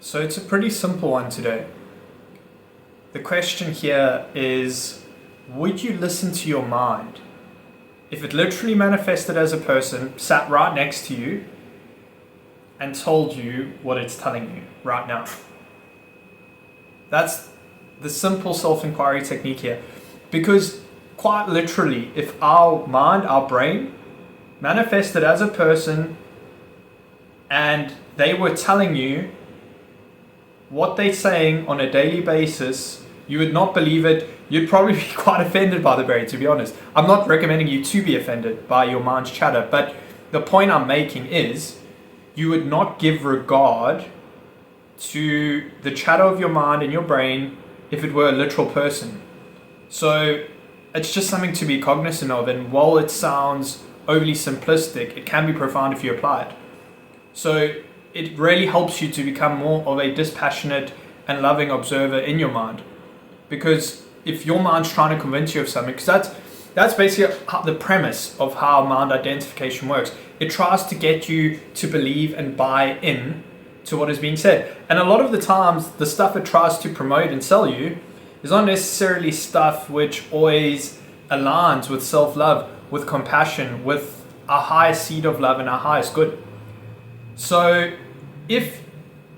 So it's a pretty simple one today. The question here is, would you listen to your mind? If it literally manifested as a person, sat right next to you, and told you what it's telling you right now. That's the simple self-inquiry technique here. Because quite literally, if our mind, our brain, manifested as a person and they were telling you what they're saying on a daily basis, you would not believe it. You'd probably be quite offended by the brain, to be honest. I'm not recommending you to be offended by your mind's chatter, but the point I'm making is you would not give regard to the chatter of your mind and your brain if it were a literal person. So it's just something to be cognizant of, and while it sounds overly simplistic, it can be profound if you apply it. So it really helps you to become more of a dispassionate and loving observer in your mind. Because if your mind's trying to convince you of something, because that's basically the premise of how mind identification works. It tries to get you to believe and buy in to what is being said. And a lot of the times, the stuff it tries to promote and sell you is not necessarily stuff which always aligns with self-love, with compassion, with our highest seed of love and our highest good. So if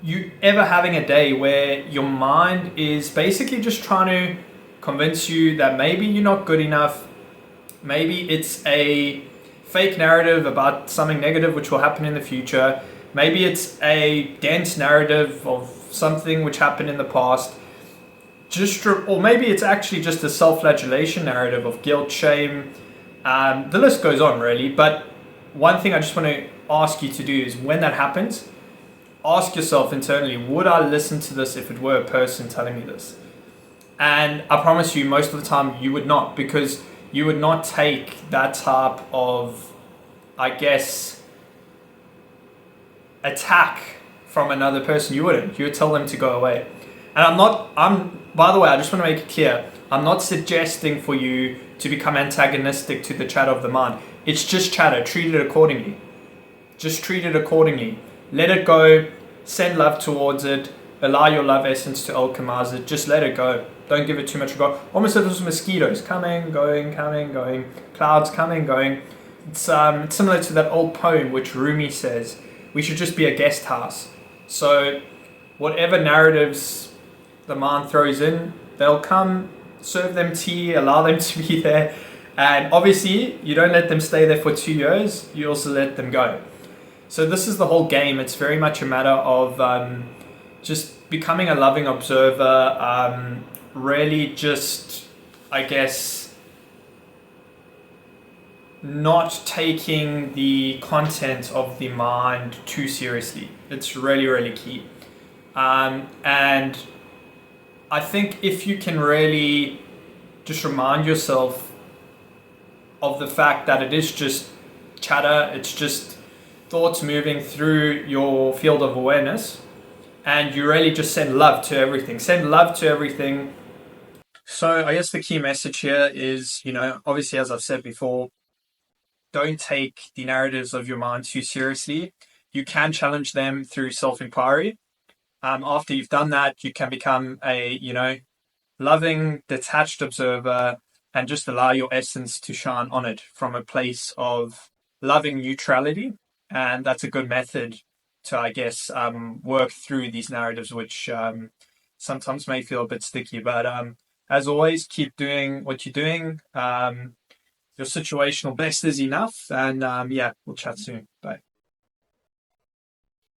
you ever having a day where your mind is basically just trying to convince you that maybe you're not good enough, maybe it's a fake narrative about something negative which will happen in the future, maybe it's a dense narrative of something which happened in the past, or maybe it's actually just a self-flagellation narrative of guilt, shame, the list goes on really. But one thing I just want to ask you to do is, when that happens, ask yourself internally, would I listen to this if it were a person telling me this? And I promise you, most of the time you would not, because you would not take that type of, I guess, attack from another person. You wouldn't. You would tell them to go away. And by the way, I just want to make it clear, I'm not suggesting for you to become antagonistic to the chatter of the mind. It's just chatter. Treat it accordingly. Just treat it accordingly. Let it go. Send love towards it. Allow your love essence to alchemize it. Just let it go. Don't give it too much regard. Almost like those mosquitoes coming, going, coming, going. Clouds coming, going. It's similar to that old poem which Rumi says, we should just be a guest house. So whatever narratives the mind throws in, they'll come, serve them tea, allow them to be there. And obviously, you don't let them stay there for 2 years. You also let them go. So this is the whole game. It's very much a matter of just becoming a loving observer, really just, I guess, not taking the content of the mind too seriously. It's really, really key. And I think if you can really just remind yourself of the fact that it is just chatter, it's just thoughts moving through your field of awareness, and you really just send love to everything. Send love to everything. So I guess the key message here is, obviously, as I've said before, don't take the narratives of your mind too seriously. You can challenge them through self-inquiry. After you've done that, you can become a, loving, detached observer and just allow your essence to shine on it from a place of loving neutrality. And that's a good method to, I guess, work through these narratives, which sometimes may feel a bit sticky. But as always, keep doing what you're doing. Your situational best is enough. And we'll chat soon. Bye.